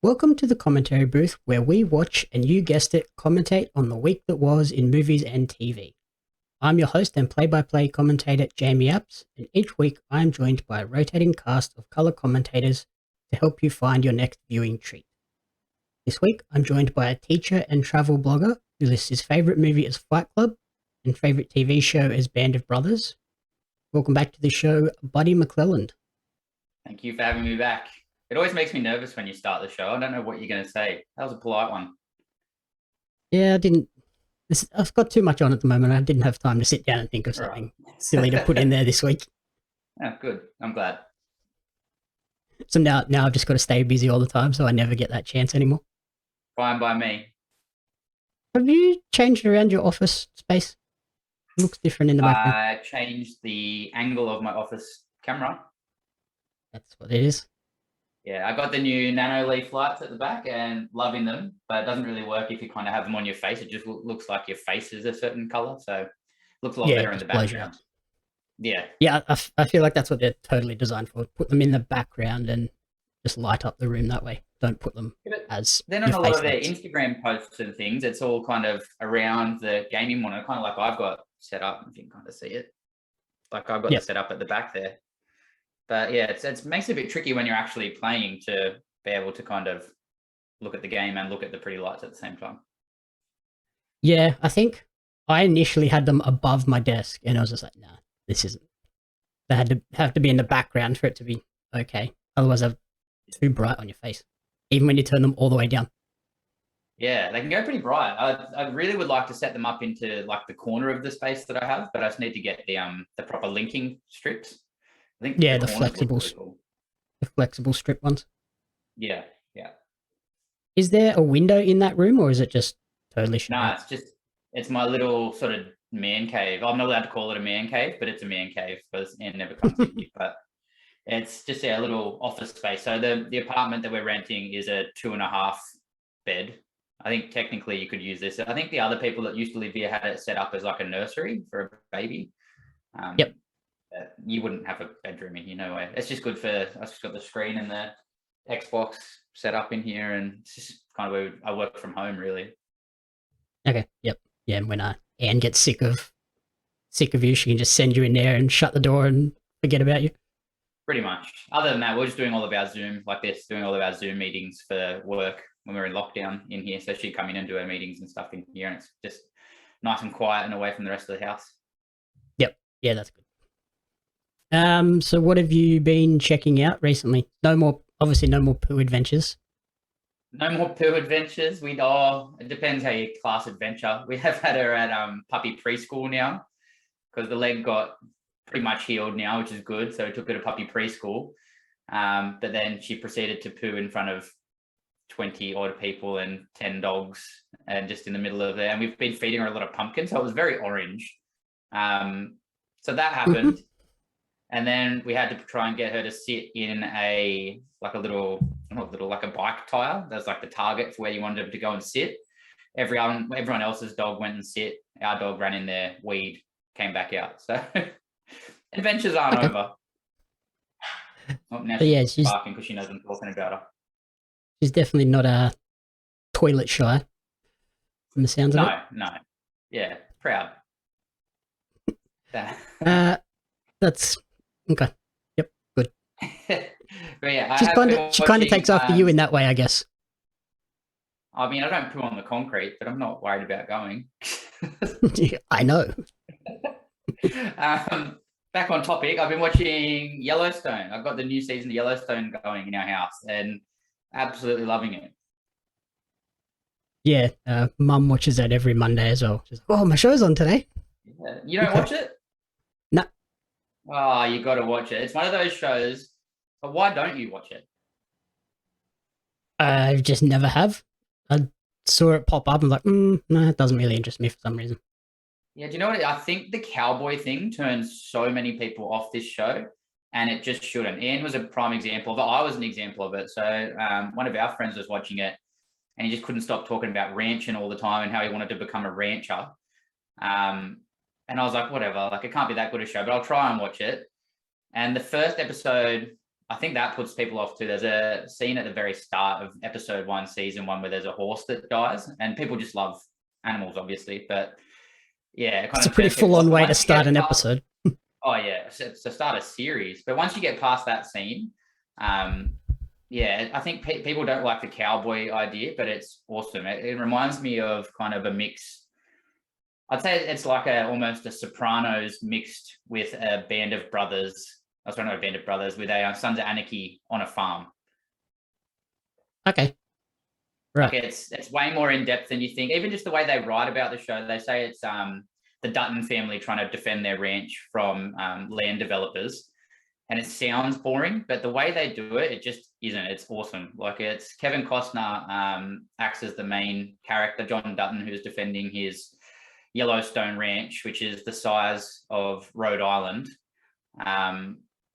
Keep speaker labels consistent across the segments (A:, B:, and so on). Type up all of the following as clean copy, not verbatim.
A: Welcome to the commentary booth where we watch and you guessed it, commentate on the week that was in movies and TV. I'm your host and play-by-play commentator Jamie Apps, and each week I am joined by a rotating cast of colour commentators to help you find your next viewing treat. This week I'm joined by a teacher and travel blogger who lists his favourite movie as Fight Club and favourite TV show as Band of Brothers. Welcome back to the show, Buddy McClelland.
B: Thank you for having me back. It always makes me nervous when you start the show. I don't know what you're going to say. That was a polite one.
A: Yeah, I've got too much on at the moment. I didn't have time to sit down and think of something silly to put in there this week.
B: Oh, good. I'm glad.
A: So now I've just got to stay busy all the time, so I never get that chance anymore.
B: Fine by me.
A: Have you changed around your office space? It looks different in the background.
B: I changed the angle of my office camera.
A: That's what it is.
B: Yeah, I got the new nano leaf lights at the back and loving them, but it doesn't really work if you kind of have them on your face. It just looks like your face is a certain color, so it looks a lot better in the background. Yeah.
A: Yeah, I feel like that's what they're totally designed for. Put them in the background and just light up the room that way. Don't put them as
B: then on a lot of their Instagram posts and things, it's all kind of around the gaming monitor, kind of like I've got set up, if you can kind of see it. Like I've got it set up at the back there. But yeah, it makes it a bit tricky when you're actually playing to be able to kind of look at the game and look at the pretty lights at the same time.
A: Yeah, I think I initially had them above my desk and I was just like, nah, this isn't. They have to be in the background for it to be okay. Otherwise they're too bright on your face, even when you turn them all the way down.
B: Yeah, they can go pretty bright. I really would like to set them up into like the corner of the space that I have, but I just need to get the proper linking strips. I think
A: the flexible strip ones.
B: Yeah.
A: Is there a window in that room, or is it just totally shut?
B: No, it's my little sort of man cave. I'm not allowed to call it a man cave, but it's a man cave because Anne never comes in here. But it's just a little office space. So the apartment that we're renting is a 2.5 bed. I think technically you could use this. I think the other people that used to live here had it set up as like a nursery for a baby.
A: Yep.
B: You wouldn't have a bedroom in here, no way. It's just good for, I just got the screen and the Xbox set up in here, and it's just kind of where I work from home, really.
A: Okay, yep. Yeah, and when Anne gets sick of you, she can just send you in there and shut the door and forget about you.
B: Pretty much. Other than that, we're just doing all of our Zoom meetings for work when we're in lockdown in here. So she'd come in and do her meetings and stuff in here, and it's just nice and quiet and away from the rest of the house.
A: Yep. Yeah, that's good. So what have you been checking out recently? Obviously no more poo adventures.
B: No more poo adventures. It depends how you class adventure. We have had her at puppy preschool now because the leg got pretty much healed now, which is good. So we took her to puppy preschool. But then she proceeded to poo in front of 20 odd people and 10 dogs and just in the middle of there. And we've been feeding her a lot of pumpkin, so it was very orange. So that happened. And then we had to try and get her to sit in a bike tire. That's like the target for where you wanted her to go and sit. Everyone else's dog went and sit. Our dog ran in there, weed, came back out. So adventures aren't over. Oh, now she's barking because she knows I'm talking about her.
A: She's definitely not a toilet shy from the sounds of it.
B: No. Yeah, proud.
A: That's okay. Yep, good.
B: But yeah,
A: she kind of takes after you in that way, I guess.
B: I mean, I don't poo on the concrete, but I'm not worried about going.
A: Yeah, I know.
B: Back on topic, I've been watching Yellowstone. I've got the new season of Yellowstone going in our house and absolutely loving it.
A: Yeah, Mum watches that every Monday as well. She's like, oh, my show's on today.
B: Yeah. You don't watch it?
A: No.
B: Oh, you got to watch it. It's one of those shows. But why don't you watch it?
A: I just never have. I saw it pop up and like, no, it doesn't really interest me for some reason.
B: Yeah, do you know what? I think the cowboy thing turns so many people off this show, and it just shouldn't. Ian was a prime example of it. I was an example of it. So one of our friends was watching it, and he just couldn't stop talking about ranching all the time and how he wanted to become a rancher. And I was like, whatever, like it can't be that good a show, but I'll try and watch it. And the first episode I think that puts people off too. There's a scene at the very start of episode 1, season 1, where there's a horse that dies, and people just love animals, obviously. But yeah, it kind
A: It's a
B: of
A: pretty
B: turns people off.
A: full-on way to
B: Once you
A: start
B: get
A: an
B: past-
A: episode.
B: Oh yeah, it's to start a series. But once you get past that scene, yeah, I think people don't like the cowboy idea, but it's awesome. It reminds me of kind of a mix. I'd say it's like almost a Sopranos mixed with a Band of Brothers. I was trying to know, Band of Brothers with a Sons of Anarchy on a farm.
A: Okay. Right.
B: Like it's way more in depth than you think. Even just the way they write about the show, they say it's the Dutton family trying to defend their ranch from land developers. And it sounds boring, but the way they do it, it just isn't. It's awesome. Like it's Kevin Costner acts as the main character, John Dutton, who's defending his Yellowstone ranch, which is the size of Rhode Island,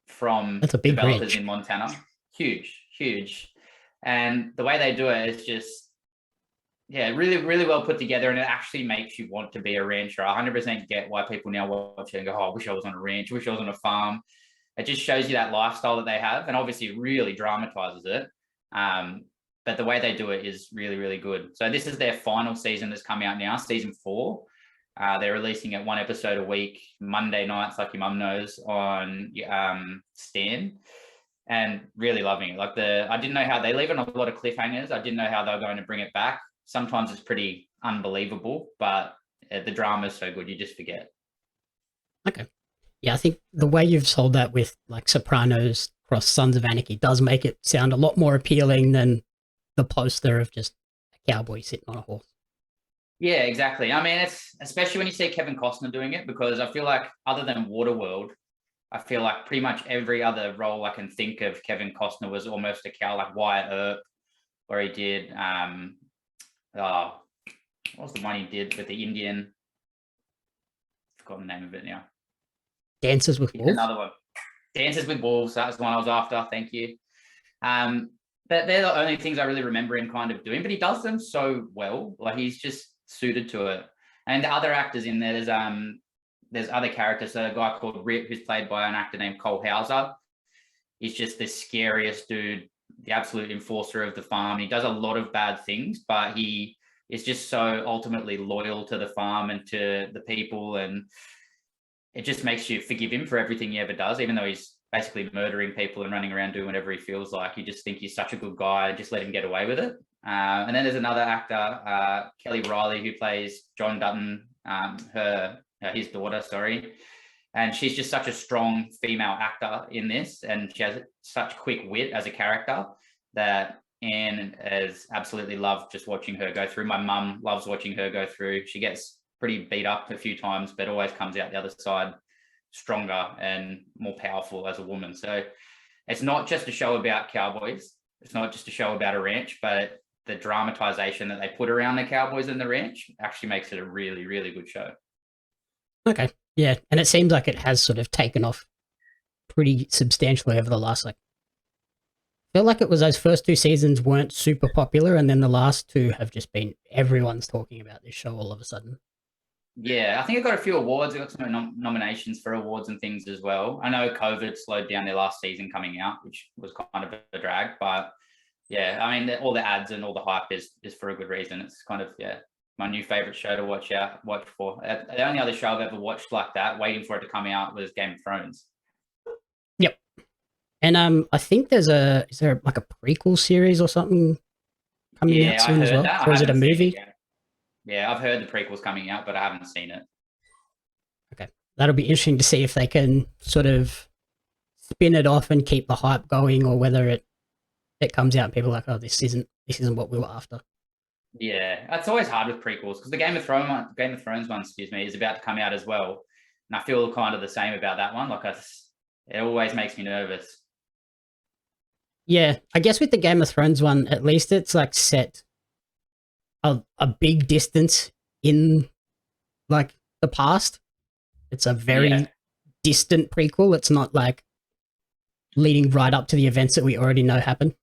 B: from
A: That's a big
B: developers
A: ranch.
B: in Montana. Huge. And the way they do it is just, yeah, really, really well put together. And it actually makes you want to be a rancher. I 100% get why people now watch it and go, oh, I wish I was on a ranch. I wish I was on a farm. It just shows you that lifestyle that they have, and obviously really dramatizes it. But the way they do it is really, really good. So this is their final season that's come out now, season 4. They're releasing it 1 episode a week, Monday nights, like your mum knows, on Stan, and really loving it. Like I didn't know how they leave it on a lot of cliffhangers. I didn't know how they were going to bring it back. Sometimes it's pretty unbelievable, but the drama is so good, you just forget.
A: Okay. Yeah, I think the way you've sold that with like Sopranos cross Sons of Anarchy does make it sound a lot more appealing than the poster of just a cowboy sitting on a horse.
B: Yeah, exactly. I mean, it's especially when you see Kevin Costner doing it, because I feel like other than Waterworld, I feel like pretty much every other role I can think of, Kevin Costner was almost a cow, like Wyatt Earp, where he did, what was the one he did with the Indian? I've forgotten the name of it now.
A: Dances with Wolves?
B: Another one. Dances with Wolves. That was the one I was after. Thank you. But they're the only things I really remember him kind of doing, but he does them so well. Like he's just suited to it. And the other actors in there, there's other characters. So a guy called Rip, who's played by an actor named Cole Hauser. He's just the scariest dude, the absolute enforcer of the farm. He does a lot of bad things, but he is just so ultimately loyal to the farm and to the people, and it just makes you forgive him for everything he ever does, even though he's basically murdering people and running around doing whatever he feels like. You just think he's such a good guy, just let him get away with it. And then there's another actor, Kelly Riley, who plays John Dutton, his daughter, sorry. And she's just such a strong female actor in this, and she has such quick wit as a character that Anne has absolutely loved just watching her go through. My mum loves watching her go through. She gets pretty beat up a few times, but always comes out the other side stronger and more powerful as a woman. So it's not just a show about cowboys. It's not just a show about a ranch, but the dramatization that they put around the cowboys and the ranch actually makes it a really, really good show.
A: Okay. Yeah. And it seems like it has sort of taken off pretty substantially over the last, like, I feel like it was those first 2 seasons weren't super popular, and then the last 2 have just been, everyone's talking about this show all of a sudden.
B: Yeah, I think it got a few awards. It got some nominations for awards and things as well. I know COVID slowed down their last season coming out, which was kind of a drag. But yeah, I mean, all the ads and all the hype is for a good reason. It's kind of, yeah, my new favorite show to watch for. The only other show I've ever watched like that, waiting for it to come out, was Game of Thrones.
A: Yep. And I think is there like a prequel series or something coming out soon as well? Or is it a movie?
B: Yeah, I've heard the prequel's coming out, but I haven't seen it.
A: Okay. That'll be interesting to see if they can sort of spin it off and keep the hype going, or whether it comes out and people are like, oh, this isn't what we were after.
B: Yeah, it's always hard with prequels, because the Game of Thrones one, is about to come out as well. And I feel kind of the same about that one. Like it always makes me nervous.
A: Yeah, I guess with the Game of Thrones one, at least it's like set a big distance in like the past. It's a very distant prequel. It's not like leading right up to the events that we already know happen.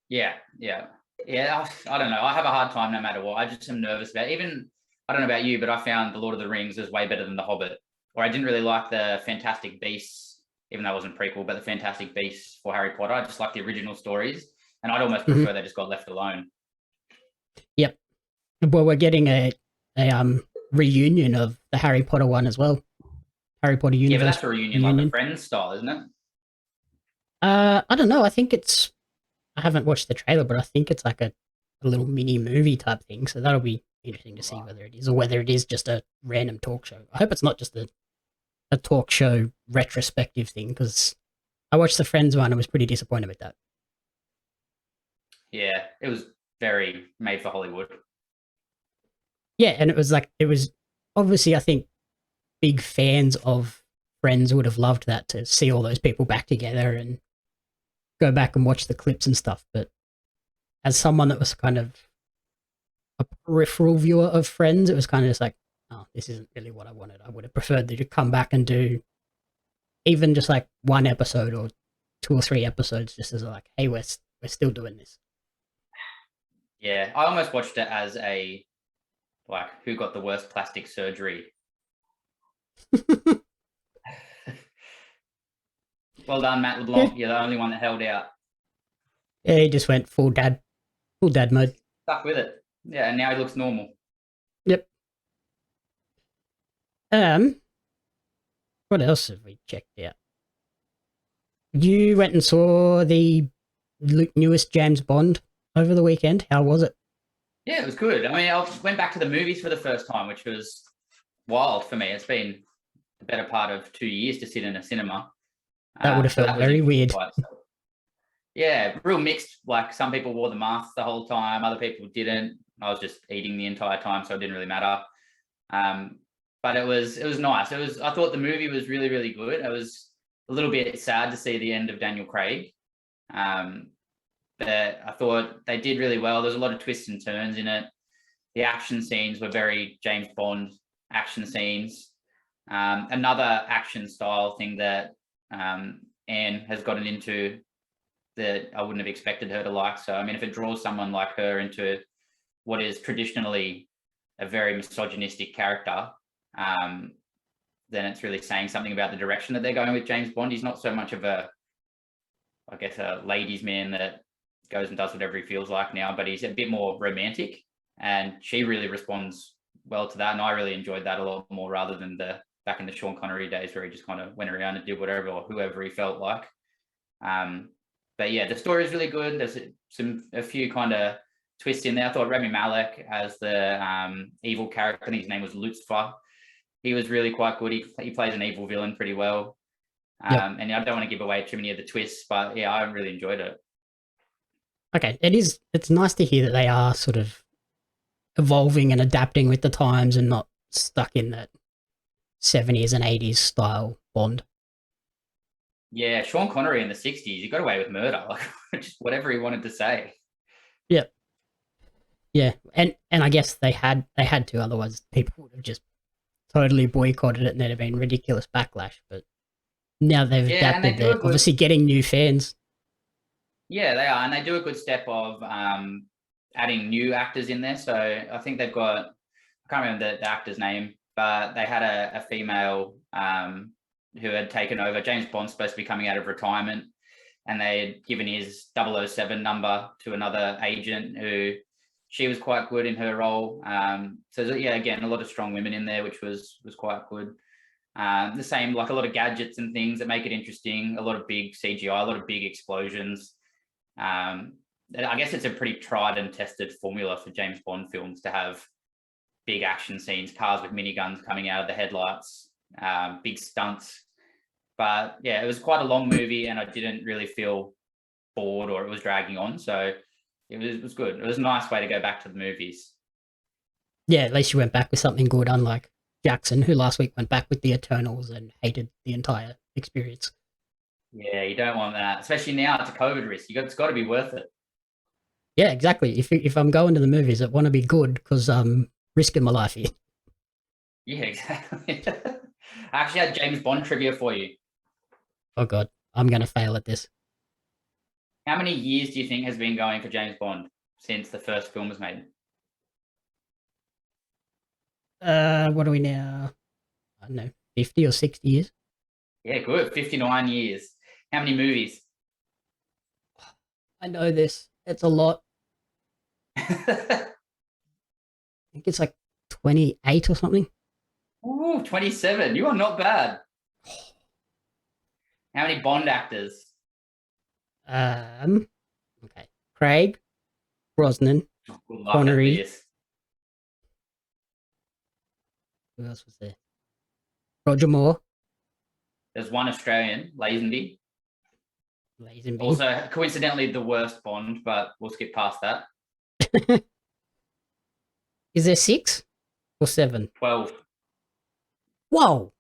B: Yeah. I don't know. I have a hard time no matter what. I just am nervous about it. Even, I don't know about you, but I found The Lord of the Rings is way better than The Hobbit. Or I didn't really like the Fantastic Beasts even though it wasn't a prequel, but the Fantastic Beasts for Harry Potter. I just like the original stories, and I'd almost prefer they just got left alone.
A: Yep. Well, we're getting a reunion of the Harry Potter one as well. Harry Potter universe.
B: Yeah, but that's a reunion like the Friends style, isn't it?
A: I don't know. I think it's. I haven't watched the trailer, but I think it's like a little mini movie type thing. So that'll be interesting to see whether it is or whether it is just a random talk show. I hope it's not just a talk show retrospective thing, because I watched the Friends one and was pretty disappointed with that.
B: Yeah, it was very made for Hollywood.
A: Yeah, and it was obviously, I think big fans of Friends would have loved that, to see all those people back together and go back and watch the clips and stuff. But as someone that was kind of a peripheral viewer of Friends, it was kind of just like, oh, this isn't really what I wanted. I would have preferred to come back and do even just like one episode or 2 or 3 episodes, just as like, hey, we're still doing this.
B: Yeah, I almost watched it as a like, who got the worst plastic surgery? Well done, Matt LeBlanc. You're the only one that held out.
A: Yeah, he just went full dad mode.
B: Stuck with it. Yeah, and now he looks normal.
A: Yep. What else have we checked out? You went and saw the newest James Bond over the weekend. How was it?
B: Yeah, it was good. I mean, I went back to the movies for the first time, which was wild for me. It's been the better part of 2 years to sit in a cinema.
A: That would have felt very weird.
B: Yeah, real mixed. Like, some people wore the mask the whole time, other people didn't. I was just eating the entire time, so it didn't really matter. But it was nice. I thought the movie was really, really good. I was a little bit sad to see the end of Daniel Craig. But I thought they did really well. There's a lot of twists and turns in it. The action scenes were very James Bond action scenes. Another action style thing that Anne has gotten into that I wouldn't have expected her to like. So, I mean, if it draws someone like her into what is traditionally a very misogynistic character, then it's really saying something about the direction that they're going with James Bond. He's not so much of a ladies' man that goes and does whatever he feels like now, but he's a bit more romantic, and she really responds well to that. And I really enjoyed that a lot more, rather than back in the Sean Connery days where he just kind of went around and did whatever or whoever he felt like. But yeah, the story is really good. There's a few kind of twists in there. I thought Rami Malek as the evil character, I think his name was Lucifer, he was really quite good. He plays an evil villain pretty well. And I don't want to give away too many of the twists, but yeah, I really enjoyed it.
A: Okay, it's nice to hear that they are sort of evolving and adapting with the times and not stuck in that 70s and 80s style Bond.
B: Yeah, Sean Connery in the 60s, he got away with murder, like just whatever he wanted to say.
A: Yep. Yeah, and I guess they had to, otherwise people would have just totally boycotted it and there'd have been ridiculous backlash. But now they've adapted, they're obviously getting new fans. Yeah,
B: they are, and they do a good step of adding new actors in there. So I think they've got, I can't remember the actor's name, but they had a female who had taken over. James Bond's supposed to be coming out of retirement, and they had given his 007 number to another agent who, she was quite good in her role. So yeah, again, a lot of strong women in there, which was quite good. The same, like a lot of gadgets and things that make it interesting, a lot of big CGI, a lot of big explosions. I guess it's a pretty tried and tested formula for James Bond films to have big action scenes, cars with miniguns coming out of the headlights, big stunts. But yeah, it was quite a long movie and I didn't really feel bored or it was dragging on. So it was good. It was a nice way to go back to the movies.
A: Yeah, at least you went back with something good, unlike Jackson, who last week went back with the Eternals and hated the entire experience.
B: Yeah, you don't want that, especially now it's a COVID risk. It's got to be worth it.
A: Yeah, exactly. If I'm going to the movies, I want to be good because I'm risking my life here.
B: Yeah, exactly. I actually had James Bond trivia for you.
A: Oh God, I'm going to fail at this.
B: How many years do you think has been going for James Bond since the first film was made?
A: What are we now? I don't know, 50 or 60 years?
B: Yeah, good. 59 years. How many movies?
A: I know this. It's a lot. I think it's like 28 or something.
B: Ooh, 27. You are not bad. How many Bond actors?
A: Okay. Craig, Brosnan,
B: Oh, good luck at
A: Connery.
B: this.
A: Who else was there? Roger Moore,
B: There's one Australian, Lazenby.
A: Lazenby.
B: Also, coincidentally, the worst Bond, but we'll skip past that.
A: Is there 6 or 7?
B: 12.
A: Whoa.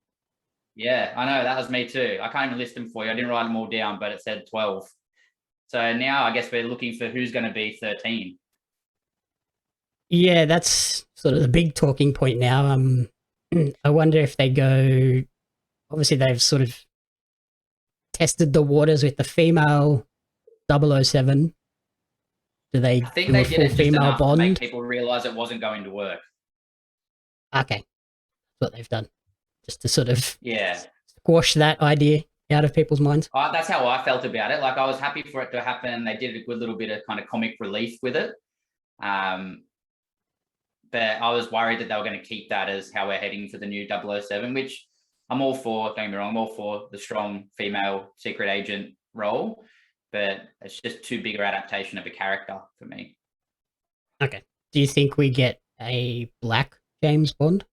B: Yeah, I know. That was me too. I can't even list them for you. I didn't write them all down, but it said 12. So now I guess we're looking for who's going to be 13.
A: Yeah, that's sort of the big talking point now. I wonder if they go. Obviously, they've sort of tested the waters with the female 007. Do they
B: I think
A: do
B: they
A: a
B: did
A: full
B: it just
A: female
B: enough to make
A: Bond?
B: people realize it wasn't going to work.
A: Okay, that's what they've done, just to sort of
B: Yeah.
A: squash that idea out of people's minds.
B: That's how I felt about it. Like I was happy for it to happen. They did a good little bit of kind of comic relief with it. But I was worried that they were going to keep that as how we're heading for the new 007, which I'm all for. Don't get me wrong, I'm all for the strong female secret agent role, but it's just too big an adaptation of a character for me.
A: Okay. Do you think we get a black James Bond?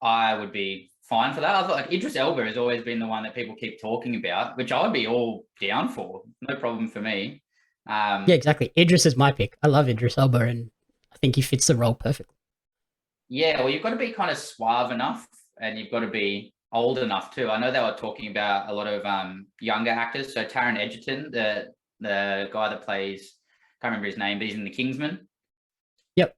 B: I would be fine for that. I thought like Idris Elba has always been the one that people keep talking about, which I would be all down for. No problem for me.
A: Yeah, exactly. Idris is my pick. I love Idris Elba, and I think he fits the role perfectly.
B: Yeah, well, you've got to be kind of suave enough, and you've got to be old enough too. I know they were talking about a lot of younger actors. So Taron Egerton, the guy that plays, can't remember his name, but he's in The Kingsman.
A: Yep.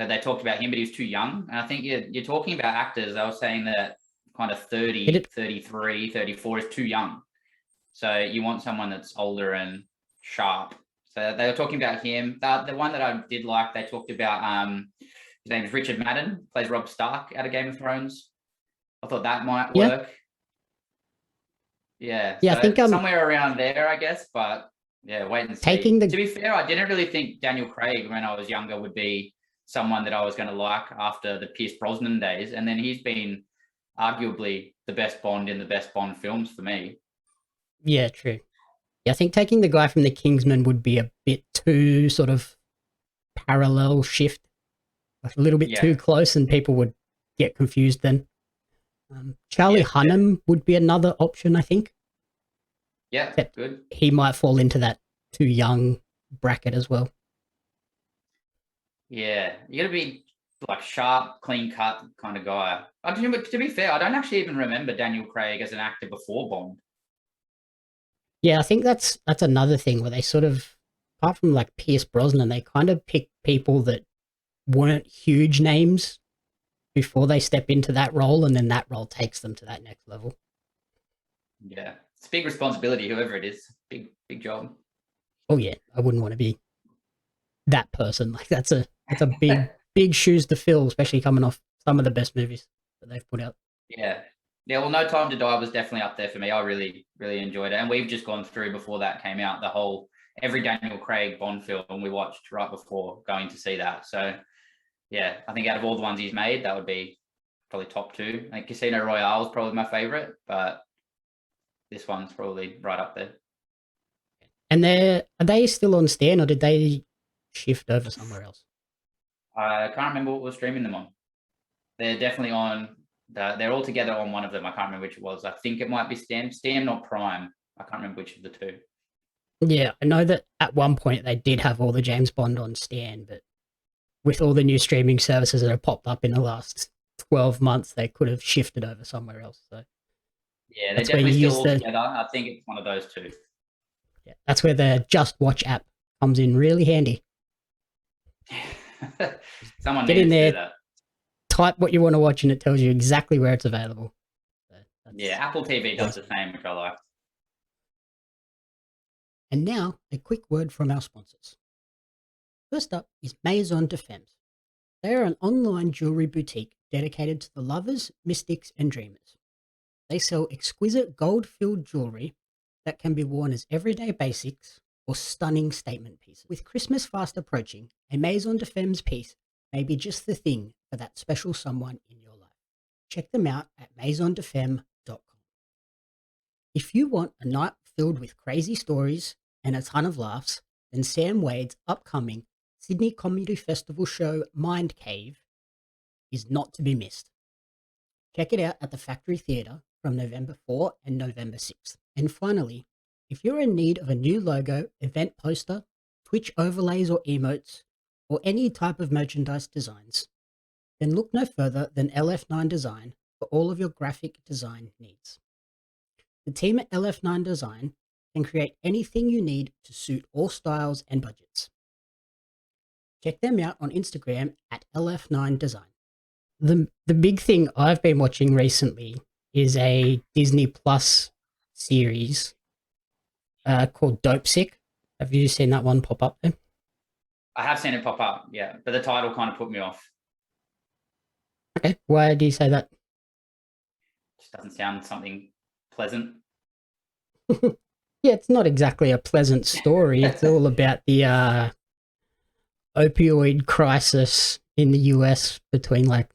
B: So they talked about him, but he was too young. And I think you're talking about actors. They were saying that kind of 30, 33, 34 is too young. So you want someone that's older and sharp. So they were talking about him. The one that I did like, they talked about his name is Richard Madden, plays Robb Stark out of Game of Thrones. I thought that might work. Yeah.
A: Yeah,
B: so
A: I think
B: somewhere around there, I guess. But yeah, wait and see. To be fair, I didn't really think Daniel Craig when I was younger would be someone that I was going to like after the Pierce Brosnan days. And then he's been arguably the best Bond in the best Bond films for me.
A: Yeah, true. Yeah, I think taking the guy from The Kingsman would be a bit too sort of parallel shift, a little bit too close, and people would get confused then. Charlie Hunnam would be another option, I think.
B: Yeah,
A: except
B: good.
A: He might fall into that too young bracket as well.
B: Yeah, you got to be like sharp, clean cut kind of guy. To be fair, I don't actually even remember Daniel Craig as an actor before Bond.
A: Yeah, I think that's another thing where they sort of, apart from like Pierce Brosnan, they kind of pick people that weren't huge names before they step into that role, and then that role takes them to that next level.
B: Yeah, it's a big responsibility, whoever it is. Big job.
A: Oh yeah, I wouldn't want to be that person. Like that's a big shoes to fill, especially coming off some of the best movies that they've put out.
B: Yeah. Well, No Time to Die was definitely up there for me. I really enjoyed it, and we've just gone through before that came out the whole every Daniel Craig Bond film we watched right before going to see that. So yeah, I think out of all the ones he's made, that would be probably top 2. I think Casino Royale is probably my favorite, but this one's probably right up there.
A: And are they still on Stan, or did they shift over somewhere else?
B: I can't remember what we're streaming them on. They're definitely on. They're all together on one of them. I can't remember which it was. I think it might be Stan, not Prime. I can't remember which of the two.
A: Yeah, I know that at one point they did have all the James Bond on Stan, but with all the new streaming services that have popped up in the last 12 months, they could have shifted over somewhere else. So
B: yeah, they're definitely still all together. I think it's one of those two.
A: Yeah, that's where the Just Watch app comes in really handy.
B: Someone get in there, do that.
A: Type what you want to watch, and it tells you exactly where it's available. So
B: yeah, Apple TV does the same, which I like.
A: And now, a quick word from our sponsors. First up is Maison de Femmes. They are an online jewelry boutique dedicated to the lovers, mystics, and dreamers. they sell exquisite gold-filled jewelry that can be worn as everyday basics or stunning statement pieces. With Christmas fast approaching, a Maison de Femmes piece may be just the thing for that special someone in your life. Check them out at maisondefemme.com. If you want a night filled with crazy stories and a ton of laughs, then Sam Wade's upcoming Sydney Comedy Festival show Mind Cave is not to be missed. Check it out at the Factory Theatre from November 4 and November 6th. And finally, if you're in need of a new logo, event poster, Twitch overlays or emotes, or any type of merchandise designs, then look no further than LF9 Design for all of your graphic design needs. The team at LF9 Design can create anything you need to suit all styles and budgets. Check them out on Instagram at LF9 Design. The big thing I've been watching recently is a Disney Plus series called Dopesick. Have you seen that one pop up there?
B: I have seen it pop up, yeah, but the title kind of put me off.
A: Okay, why do you say that?
B: Just doesn't sound something pleasant.
A: Yeah, it's not exactly a pleasant story. It's all about the opioid crisis in the US between like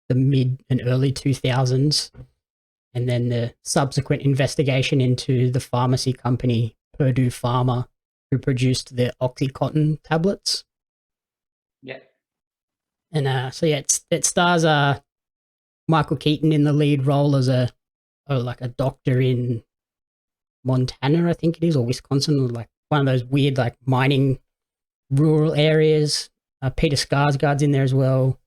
A: the mid and early 2000s, and then the subsequent investigation into the pharmacy company Purdue Pharma, who produced the Oxycontin tablets.
B: Yeah.
A: And so yeah, it stars Michael Keaton in the lead role as a doctor in Montana, I think it is, or Wisconsin, or like one of those weird like mining rural areas. Peter Skarsgård's in there as well.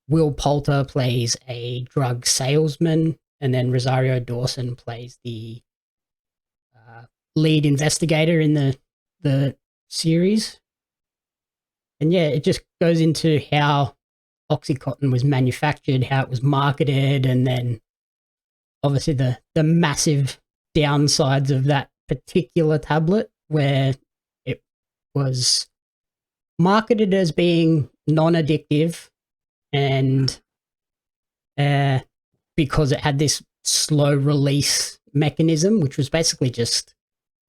A: Will Poulter plays a drug salesman, and then Rosario Dawson plays the lead investigator in the series. And yeah, it just goes into how Oxycontin was manufactured, how it was marketed, and then obviously the massive downsides of that particular tablet, where it was marketed as being non-addictive, and because it had this slow release mechanism, which was basically just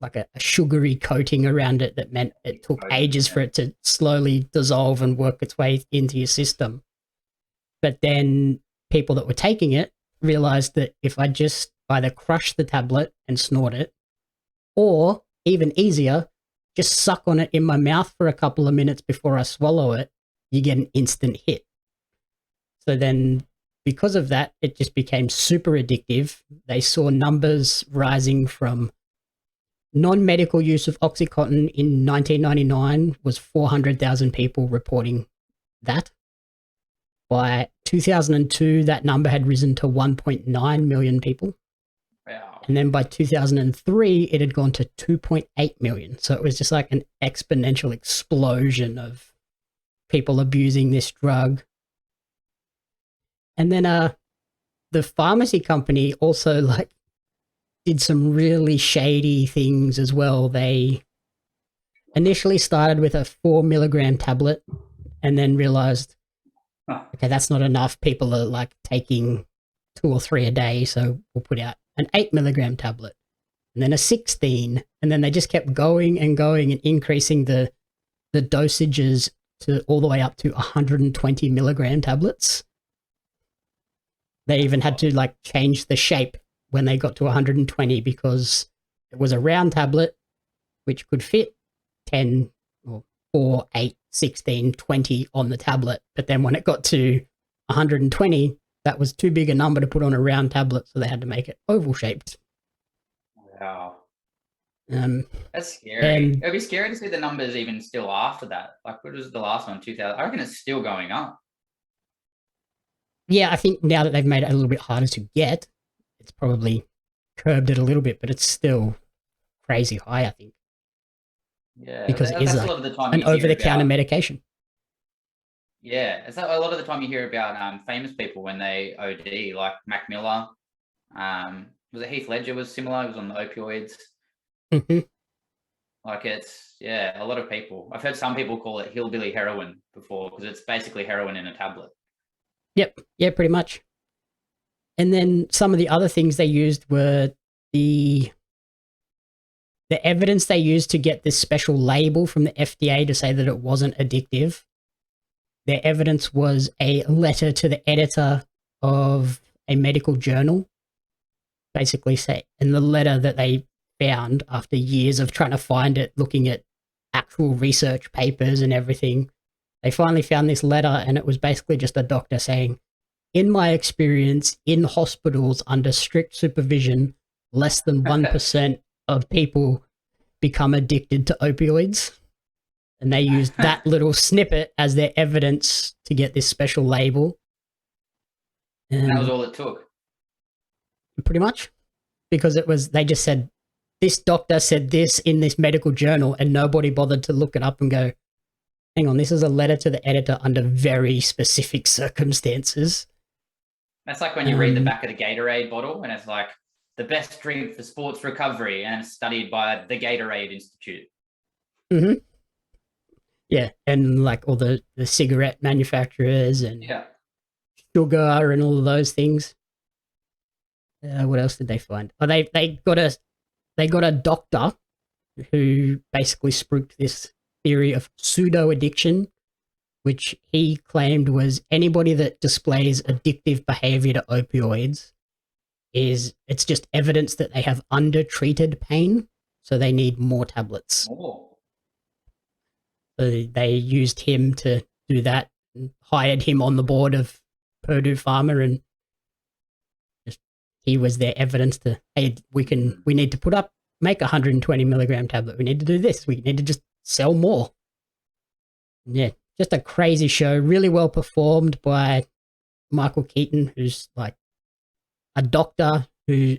A: like a sugary coating around it that meant it took ages for it to slowly dissolve and work its way into your system. But then people that were taking it realized that if I just either crush the tablet and snort it, or even easier, just suck on it in my mouth for a couple of minutes before I swallow it, you get an instant hit. So then because of that, it just became super addictive. They saw numbers rising from non-medical use of Oxycontin in 1999 was 400,000 people reporting that. By 2002, that number had risen to 1.9 million people.
B: Wow.
A: And then by 2003, it had gone to 2.8 million. So it was just like an exponential explosion of people abusing this drug. And then the pharmacy company also like did some really shady things as well. They initially started with a 4 milligram tablet and then realized, okay, that's not enough. People are like taking 2 or 3 a day, so we'll put out an 8 milligram tablet, and then a 16, and then they just kept going and going and increasing the dosages to all the way up to 120 milligram tablets. They even had to like change the shape when they got to 120, because it was a round tablet which could fit 10 or 4, 8, 16, 20 on the tablet. But then when it got to 120, that was too big a number to put on a round tablet, so they had to make it oval shaped.
B: Wow. That's scary.
A: And
B: it'd be scary to see the numbers even still after that. Like, what was the last one? 2000. I reckon it's still going up.
A: yeah, I think now that they've made it a little bit harder to get, it's probably curbed it a little bit, but it's still crazy high, I think.
B: Yeah,
A: Because it is
B: that's a
A: like
B: lot of the time
A: an
B: you hear
A: over-the-counter
B: about-
A: medication.
B: Yeah, it's like a lot of the time you hear about famous people when they OD, like Mac Miller. Was it Heath Ledger was similar? He was on the opioids.
A: Mm-hmm.
B: Like it's, yeah, a lot of people. I've heard some people call it hillbilly heroin before, because it's basically heroin in a tablet.
A: Yep. Yeah, pretty much. And then some of the other things they used were the evidence they used to get this special label from the FDA to say that it wasn't addictive. Their evidence was a letter to the editor of a medical journal, basically say, in the letter that they found after years of trying to find it, looking at actual research papers and everything, they finally found this letter, and it was basically just a doctor saying, in my experience in hospitals under strict supervision, less than 1% of people become addicted to opioids. And they used that little snippet as their evidence to get this special label.
B: And that was all it took.
A: Pretty much. Because it was, they just said, this doctor said this in this medical journal, and nobody bothered to look it up and go, hang on, this is a letter to the editor under very specific circumstances.
B: That's like when you read the back of the Gatorade bottle and it's like, the best drink for sports recovery, and it's studied by the Gatorade Institute.
A: Mm-hmm. Yeah, and like all the cigarette manufacturers and sugar and all of those things. What else did they find? Oh, they got a doctor who basically spruiked this theory of pseudo addiction, which he claimed was anybody that displays addictive behavior to opioids it's just evidence that they have undertreated pain, so they need more tablets.
B: Oh.
A: So they used him to do that and hired him on the board of Purdue Pharma, and just he was their evidence to, hey, we need to make a 120 milligram tablet. We need to do this. We need to just sell more. Yeah, just a crazy show. Really well performed by Michael Keaton, who's like a doctor who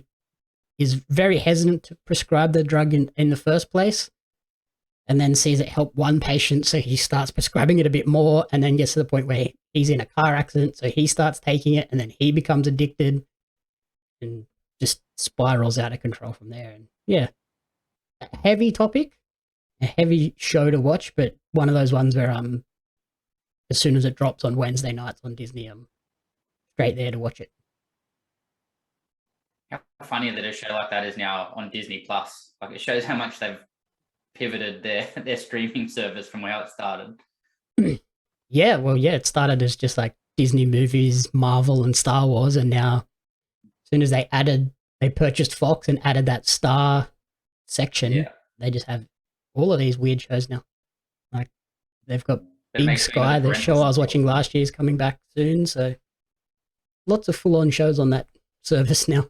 A: is very hesitant to prescribe the drug in the first place, and then sees it help one patient, so he starts prescribing it a bit more, and then gets to the point where he's in a car accident, so he starts taking it, and then he becomes addicted and just spirals out of control from there. And yeah, a heavy topic, a heavy show to watch, but one of those ones where as soon as it drops on Wednesday nights on Disney, I'm straight there to watch it.
B: How funny that a show like that is now on Disney Plus. Like, it shows how much they've pivoted their streaming service from where it started.
A: Yeah, well, yeah, it started as just like Disney movies, Marvel and Star Wars, and now as soon as they purchased Fox and added that Star section, they just have all of these weird shows now. Like, they've got Big Sky, the show I was watching last year, is coming back soon, so lots of full-on shows on that service now.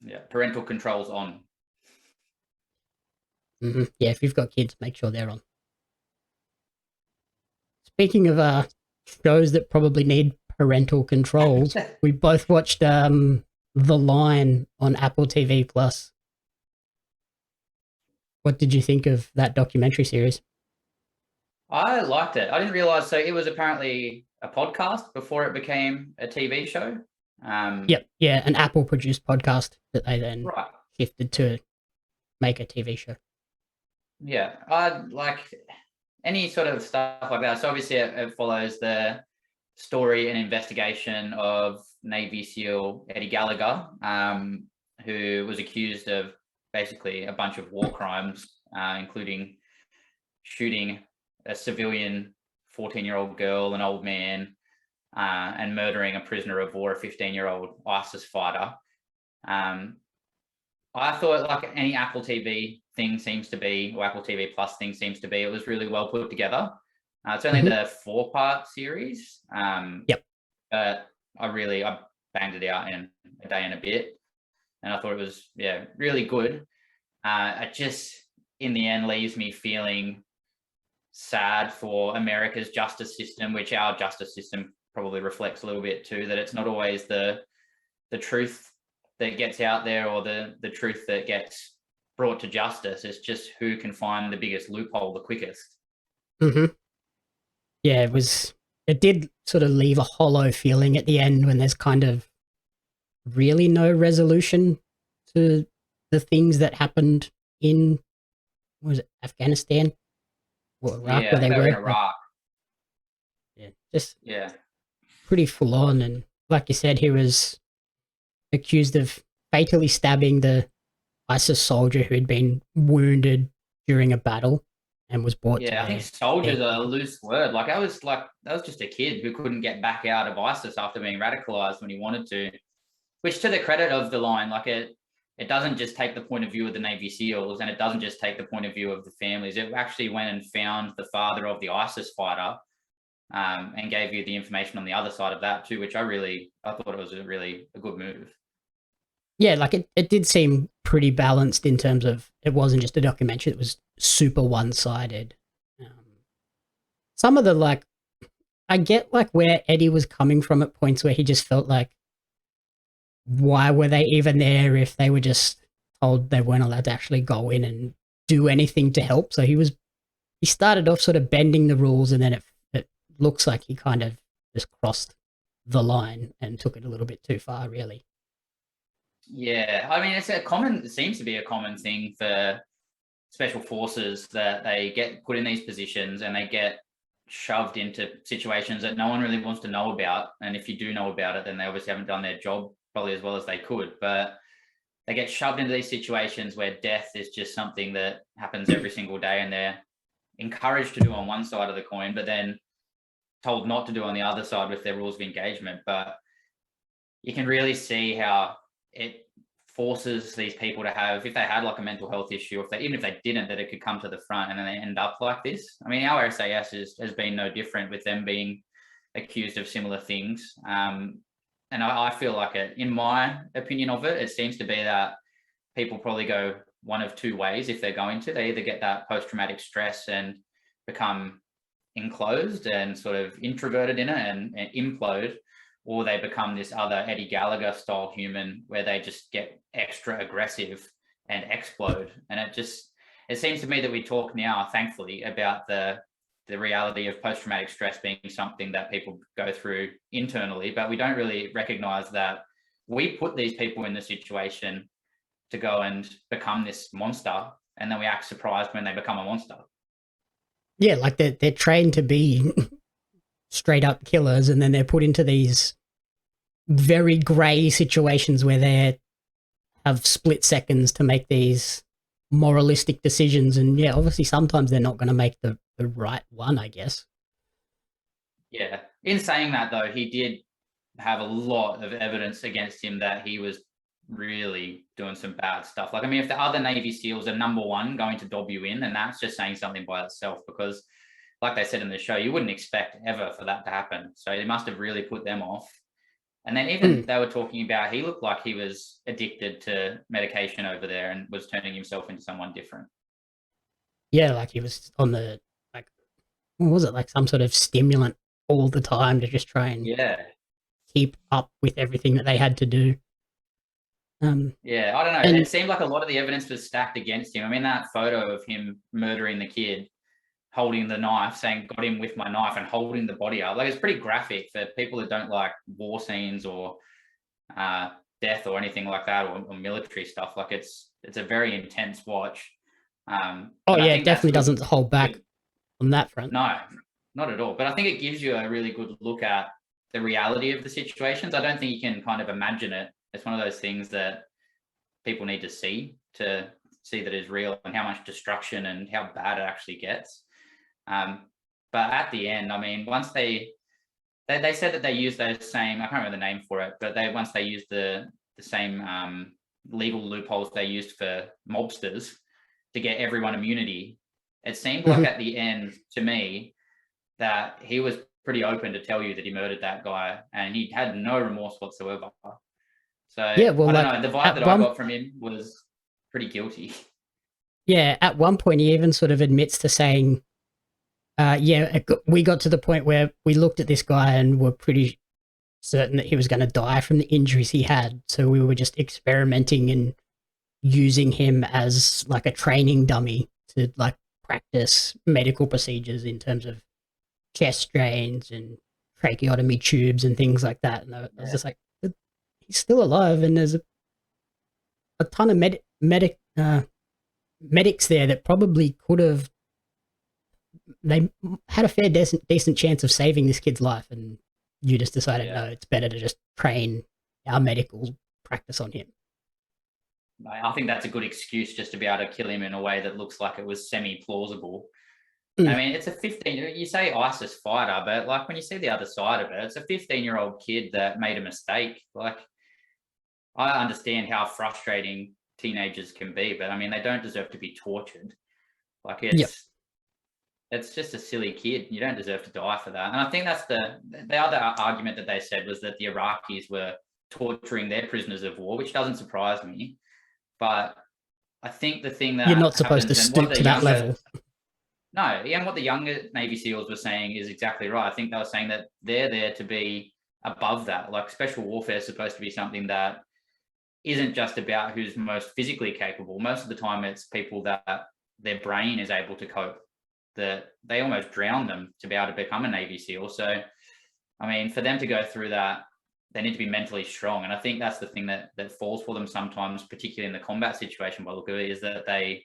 B: Yeah, parental controls on.
A: Mm-hmm. Yeah, if you've got kids, make sure they're on. Speaking of shows that probably need parental controls, we both watched The Line on Apple TV Plus. What did you think of that documentary series?
B: I liked it. I didn't realize, so it was apparently a podcast before it became a TV show.
A: Yep, yeah, an Apple produced podcast that they then shifted to make a TV show.
B: Yeah, I like any sort of stuff like that. So obviously it follows the story and investigation of Navy SEAL Eddie Gallagher, who was accused of basically a bunch of war crimes, including shooting a civilian 14-year-old girl, an old man, and murdering a prisoner of war, a 15-year-old ISIS fighter. I thought, like any Apple TV thing seems to be, or Apple TV Plus thing seems to be, it was really well put together. It's only the 4-part series.
A: Yep.
B: But I banged it out in a day and a bit, and I thought it was, really good. It just, in the end, leaves me feeling sad for America's justice system, which our justice system probably reflects a little bit too, that it's not always the truth that gets out there, or the truth that gets brought to justice. It's just who can find the biggest loophole the quickest.
A: Mm-hmm. Yeah, it did sort of leave a hollow feeling at the end when there's kind of really no resolution to the things that happened in, what was it, Afghanistan? Or Iraq, where they were.
B: In Iraq.
A: Just pretty full on. And like you said, he was accused of fatally stabbing the ISIS soldier who had been wounded during a battle and was brought to
B: Yeah, I think
A: their
B: soldier's a
A: camp.
B: loose word. That was just a kid who couldn't get back out of ISIS after being radicalized when he wanted to. Which, to the credit of the line, it doesn't just take the point of view of the Navy SEALs, and it doesn't just take the point of view of the families. It actually went and found the father of the ISIS fighter, and gave you the information on the other side of that too, which I thought it was a good move.
A: Yeah, like it did seem pretty balanced in terms of it wasn't just a documentary, it was super one-sided. Um, some of the, like, I get like where Eddie was coming from at points where he just felt like, why were they even there if they were just told they weren't allowed to actually go in and do anything to help? So he started off sort of bending the rules, and then it looks like he kind of just crossed the line and took it a little bit too far, really.
B: Yeah, I mean, it seems to be a common thing for special forces that they get put in these positions and they get shoved into situations that no one really wants to know about. And if you do know about it, then they obviously haven't done their job probably as well as they could. But they get shoved into these situations where death is just something that happens every single day, and they're encouraged to do on one side of the coin, but then told not to do on the other side with their rules of engagement. But you can really see how it forces these people to have, if they had like a mental health issue, even if they didn't, that it could come to the front and then they end up like this. I mean, our SAS has been no different, with them being accused of similar things. And I feel like in my opinion of it, it seems to be that people probably go one of two ways if they're going to. They either get that post-traumatic stress and become enclosed and sort of introverted in it and implode, or they become this other Eddie Gallagher style human where they just get extra aggressive and explode. And it seems to me that we talk now, thankfully, about the reality of post-traumatic stress being something that people go through internally, but we don't really recognize that we put these people in the situation to go and become this monster, and then we act surprised when they become a monster.
A: Yeah, like they're trained to be straight up killers, and then they're put into these very grey situations where they have split seconds to make these moralistic decisions. And yeah, obviously sometimes they're not going to make the right one, I guess.
B: Yeah. In saying that, though, he did have a lot of evidence against him that he was really doing some bad stuff. Like, I mean, if the other Navy SEALs are number one going to dob you in, then that's just saying something by itself, because like they said in the show, you wouldn't expect ever for that to happen. So they must have really put them off. And then even they were talking about, he looked like he was addicted to medication over there and was turning himself into someone different.
A: Yeah, like he was on the, like, what was it, like some sort of stimulant all the time to just try and keep up with everything that they had to do.
B: Yeah, I don't know. It seemed like a lot of the evidence was stacked against him. I mean, that photo of him murdering the kid, holding the knife, saying, "Got him with my knife," and holding the body up. Like, it's pretty graphic for people that don't like war scenes or death or anything like that, or military stuff. Like, it's a very intense watch.
A: Oh yeah, it definitely doesn't hold back on that front.
B: No, not at all. But I think it gives you a really good look at the reality of the situations. I don't think you can kind of imagine it. It's one of those things that people need to see that it's real, and how much destruction and how bad it actually gets. But at the end, I mean, once they said that they used those same, I can't remember the name for it, but once they used the same legal loopholes they used for mobsters to get everyone immunity, it seemed like at the end to me that he was pretty open to tell you that he murdered that guy, and he had no remorse whatsoever. So yeah, well, I don't know. The vibe that I got from him was pretty guilty.
A: Yeah, at one point he even sort of admits to saying, we got to the point where we looked at this guy and were pretty certain that he was going to die from the injuries he had. So we were just experimenting and using him as like a training dummy to like practice medical procedures in terms of chest drains and tracheotomy tubes and things like that. And I was just like, he's still alive, and there's a ton of medics there that probably could have, they had a fair decent chance of saving this kid's life, and you just decided,
B: Yeah.
A: no, it's better to just train our medical practice on him.
B: I think that's a good excuse just to be able to kill him in a way that looks like it was semi-plausible.
A: Mm.
B: I mean, it's a 15, you say ISIS fighter, but like when you see the other side of it, it's a 15-year-old kid that made a mistake. Like, I understand how frustrating teenagers can be, but I mean, they don't deserve to be tortured. Like, it's just a silly kid. You don't deserve to die for that. And I think that's the other argument that they said was that the Iraqis were torturing their prisoners of war, which doesn't surprise me. But I think the thing that
A: You're not supposed to
B: happens and what
A: stoop
B: the
A: to that
B: younger,
A: level.
B: no, and what the younger Navy SEALs were saying is exactly right. I think they were saying that they're there to be above that. Like, special warfare is supposed to be something that isn't just about who's most physically capable. Most of the time, it's people that their brain is able to cope, that they almost drown them to be able to become a Navy SEAL. So, I mean, for them to go through that, they need to be mentally strong. And I think that's the thing that falls for them sometimes, particularly in the combat situation, by the look of it, is that they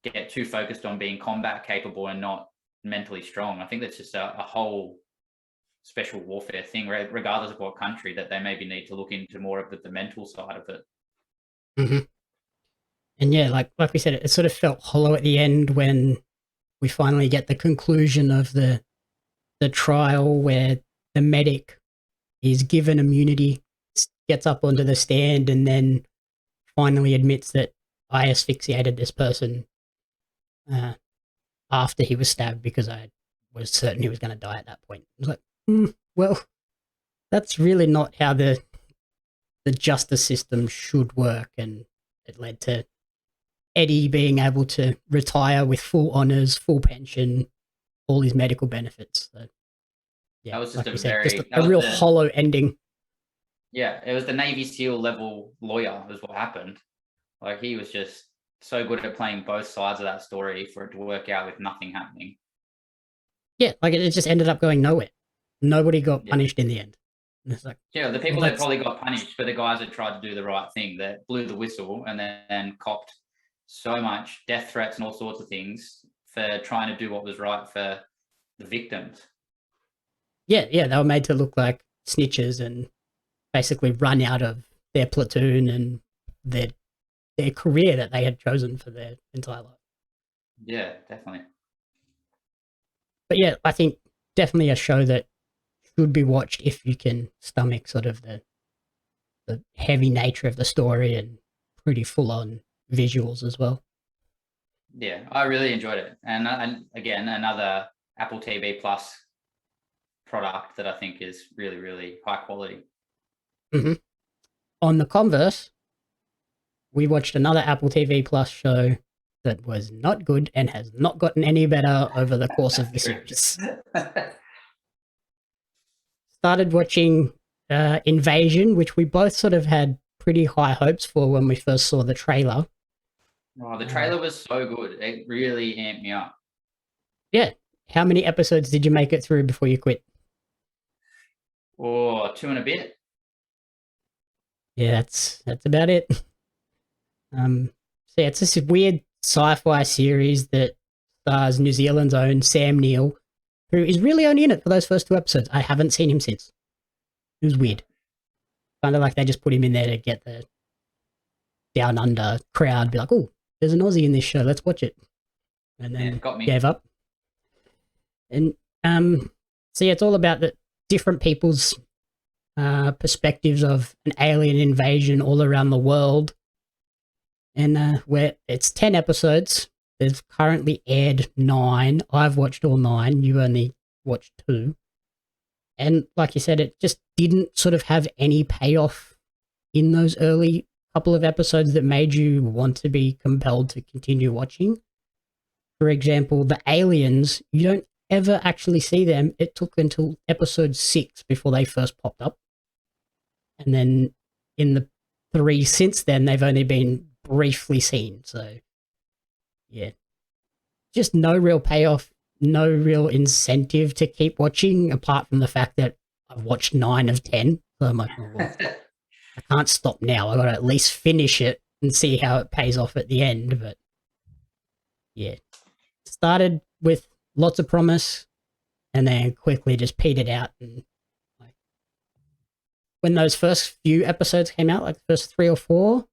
B: get too focused on being combat capable and not mentally strong. I think that's just a whole special warfare thing, regardless of what country, that they maybe need to look into more of the mental side of it.
A: Mm-hmm. And yeah, like we said, it sort of felt hollow at the end when we finally get the conclusion of the trial where the medic is given immunity, gets up onto the stand, and then finally admits that I asphyxiated this person after he was stabbed because I was certain he was going to die at that point. I was like, well, that's really not how the justice system should work, and it led to Eddie being able to retire with full honours, full pension, all his medical benefits. So, yeah,
B: that was
A: like
B: just
A: we said, just a real
B: the
A: hollow ending.
B: Yeah, it was the Navy SEAL level lawyer is what happened. Like, he was just so good at playing both sides of that story for it to work out with nothing happening.
A: Yeah, like it just ended up going nowhere. Nobody got punished in the end. And it's like,
B: Yeah, the people
A: well,
B: that probably got punished were the guys that tried to do the right thing, that blew the whistle and then copped so much death threats and all sorts of things for trying to do what was right for the victims.
A: Yeah, they were made to look like snitches and basically run out of their platoon and their career that they had chosen for their entire life.
B: Yeah, definitely.
A: But yeah, I think definitely a show that should be watched if you can stomach sort of the heavy nature of the story and pretty full on visuals as well.
B: Yeah, I really enjoyed it. And again, another Apple TV Plus product that I think is really, really high quality.
A: Mm-hmm. On the converse, we watched another Apple TV Plus show that was not good and has not gotten any better over the course of the series. Started watching Invasion, which we both sort of had pretty high hopes for when we first saw the trailer.
B: Oh, the trailer was so good. It really amped me up.
A: Yeah. How many episodes did you make it through before you quit?
B: Oh, 2 and a bit.
A: Yeah, that's about it. So yeah, it's this weird sci-fi series that stars New Zealand's own Sam Neill, who is really only in it for those first 2 episodes. I haven't seen him since. It was weird. Kind of like they just put him in there to get the down under crowd, be like, oh, there's an Aussie in this show, let's watch it. And then
B: got me.
A: gave up. And so yeah, it's all about the different people's perspectives of an alien invasion all around the world. And where it's 10 episodes. There's currently aired 9. I've watched all 9. You only watched 2. And like you said, it just didn't sort of have any payoff in those early couple of episodes that made you want to be compelled to continue watching. For example, the aliens, you don't ever actually see them. It took until episode 6 before they first popped up. And then in the 3 since then, they've only been briefly seen. So, yeah. Just no real payoff, no real incentive to keep watching, apart from the fact that I've watched 9 of 10. So I'm like, oh, well, I can't stop now. I've got to at least finish it and see how it pays off at the end. But, yeah. Started with lots of promise and then quickly just petered out and when those first few episodes came out, like the first 3 or 4,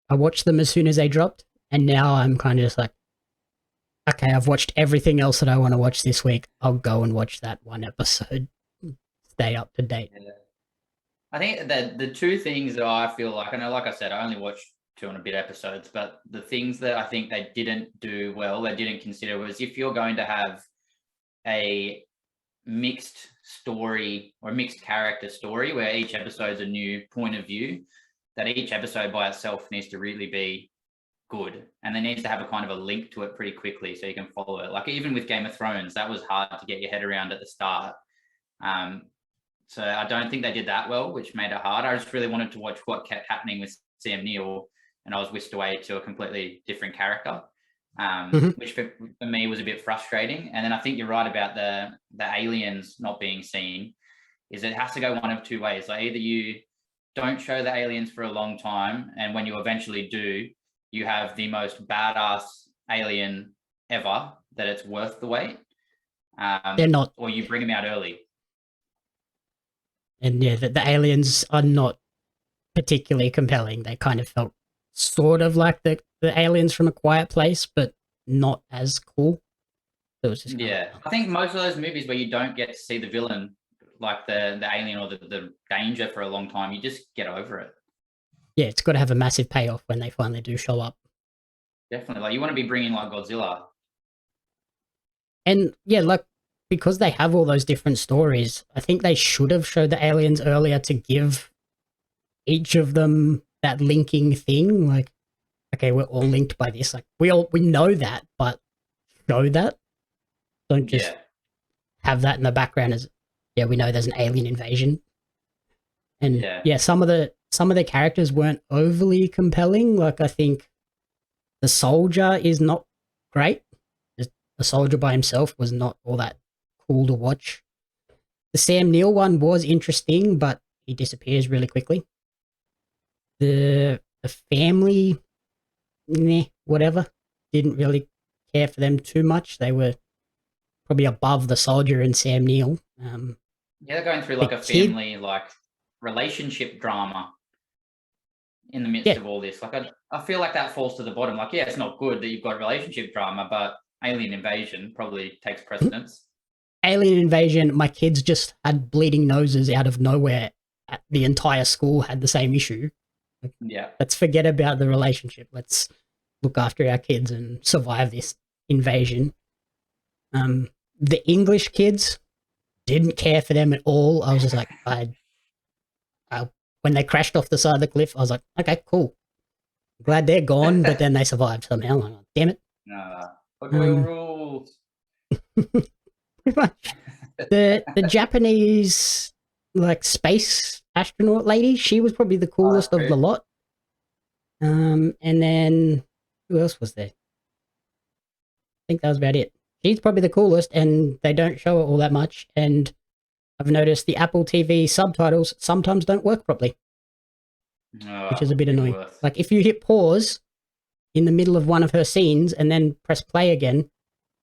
A: I watched them as soon as they dropped, and now I'm kind of just like, okay, I've watched everything else that I want to watch this week. I'll go and watch that one episode, stay up to date.
B: Yeah. I think that the two things that I feel like, I know, like I said, I only watched 200 bit episodes, but the things that I think they didn't do well, they didn't consider, was if you're going to have a mixed story or mixed character story where each episode's a new point of view, that each episode by itself needs to really be good, and there needs to have a kind of a link to it pretty quickly so you can follow it. Like even with Game of Thrones, that was hard to get your head around at the start. So I don't think they did that well, which made it hard. I just really wanted to watch what kept happening with Sam Neill, and I was whisked away to a completely different character, which for me was a bit frustrating. And then I think you're right about the aliens not being seen, is it has to go one of two ways. Like either you don't show the aliens for a long time, and when you eventually do, you have the most badass alien ever that it's worth the wait.
A: They're not.
B: Or you bring them out early.
A: And yeah, the aliens are not particularly compelling. They kind of felt sort of like the aliens from A Quiet Place, but not as cool. It was just
B: I think most of those movies where you don't get to see the villain, like the alien or the danger for a long time, you just get over it.
A: Yeah, it's got to have a massive payoff when they finally do show up.
B: Definitely. Like you want to be bringing like Godzilla.
A: And yeah, like because they have all those different stories, I think they should have showed the aliens earlier to give each of them that linking thing. Like, okay, we're all linked by this. Like we know that, but show that. Don't just have that in the background as, yeah, we know there's an alien invasion. And yeah, some of the characters weren't overly compelling. Like I think the soldier is not great. The soldier by himself was not all that cool to watch. The Sam Neill one was interesting, but he disappears really quickly. The family, whatever. Didn't really care for them too much. They were probably above the soldier and Sam Neill.
B: They're going through like a family like relationship drama in the midst of all this. Like I feel like that falls to the bottom. Like, yeah, it's not good that you've got relationship drama, but alien invasion probably takes precedence.
A: Alien invasion, my kids just had bleeding noses out of nowhere. The entire school had the same issue. Let's forget about the relationship. Let's look after our kids and survive this invasion. The English kids, didn't care for them at all. I was just like, when they crashed off the side of the cliff, I was like, okay, cool. Glad they're gone, but then they survived somehow. I'm like, damn it.
B: Rules.
A: Pretty much. The Japanese like space astronaut lady, she was probably the coolest of the lot. And then who else was there? I think that was about it. She's probably the coolest, and they don't show it all that much. And I've noticed the Apple TV subtitles sometimes don't work properly, which is a bit annoying. Like if you hit pause in the middle of one of her scenes and then press play again,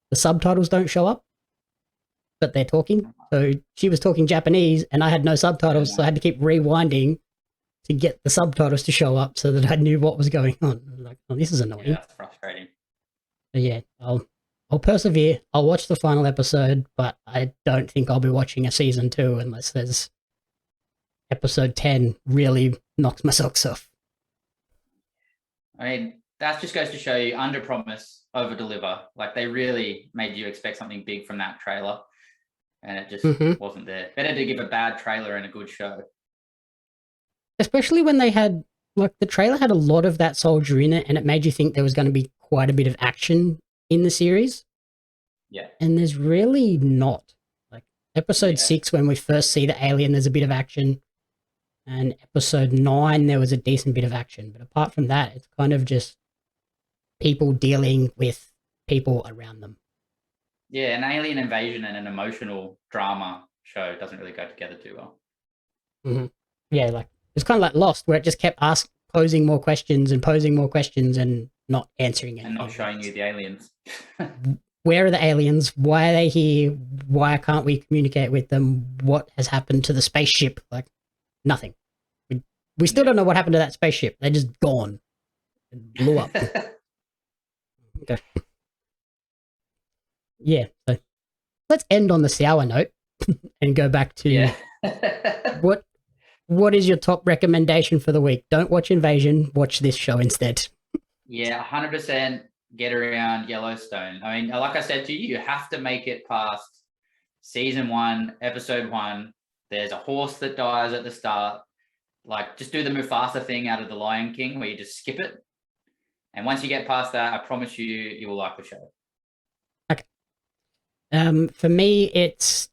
A: the subtitles don't show up, but they're talking. So she was talking Japanese and I had no subtitles, so I had to keep rewinding to get the subtitles to show up so that I knew what was going on. I was like, oh, this is annoying.
B: Yeah, that's frustrating.
A: So yeah, I'll persevere. I'll watch the final episode, but I don't think I'll be watching a season 2 unless there's episode 10 really knocks my socks off.
B: I mean, that just goes to show you under promise, over deliver. Like they really made you expect something big from that trailer, and it just wasn't there. Better to give a bad trailer and a good show.
A: Especially when they had, like, the trailer had a lot of that soldier in it, and it made you think there was going to be quite a bit of action in the series.
B: Yeah.
A: And there's really not. Like, episode 6, when we first see the alien, there's a bit of action. And episode 9, there was a decent bit of action. But apart from that, it's kind of just people dealing with people around them.
B: Yeah, an alien invasion and an emotional drama show doesn't really go together too well.
A: Yeah, like, it's kind of like Lost, where it just kept posing more questions and not answering anything.
B: And not showing you the aliens.
A: Where are the aliens? Why are they here? Why can't we communicate with them? What has happened to the spaceship? Like, Nothing. We still don't know what happened to that spaceship. They're just gone. It blew up. Okay. Yeah. So let's end on the sour note and go back to what is your top recommendation for the week? Don't watch Invasion. Watch this show instead.
B: Yeah, 100% get around Yellowstone. I mean, like I said to you, you have to make it past season 1, episode 1. There's a horse that dies at the start. Like, just do the Mufasa thing out of The Lion King where you just skip it. And once you get past that, I promise you will like the show.
A: Okay. For me, it's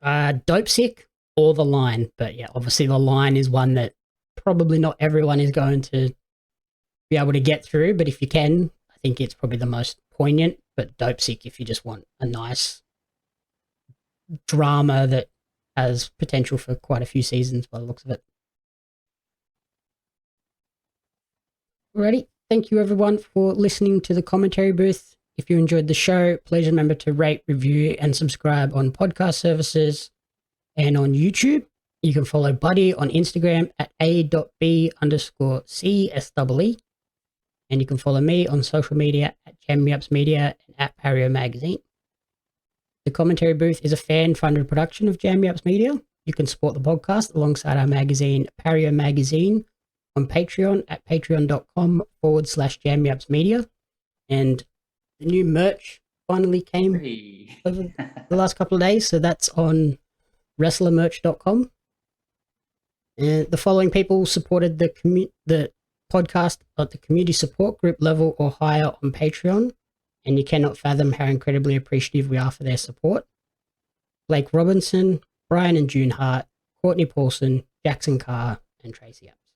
A: Dopesick or The Line. But yeah, obviously The Line is one that probably not everyone is going to be able to get through. But if you can, I think it's probably the most poignant. But Dopesick, if you just want a nice drama that has potential for quite a few seasons by the looks of it. Alrighty. Thank you everyone for listening to the commentary booth. If you enjoyed the show, please remember to rate, review, and subscribe on podcast services and on YouTube. You can follow Buddy on Instagram at a.b_csee. And you can follow me on social media at JamieUpsMedia and at Pario Magazine. The commentary booth is a fan-funded production of Jamie Ups Media. You can support the podcast alongside our magazine, Pario Magazine, on Patreon at patreon.com/JamieUpsMedia. And the new merch finally came over the last couple of days, so that's on wrestlermerch.com. And the following people supported the podcast at the community support group level or higher on Patreon, and you cannot fathom how incredibly appreciative we are for their support. Blake Robinson, Brian and June Hart, Courtney Paulson, Jackson Carr, and Tracy Apps.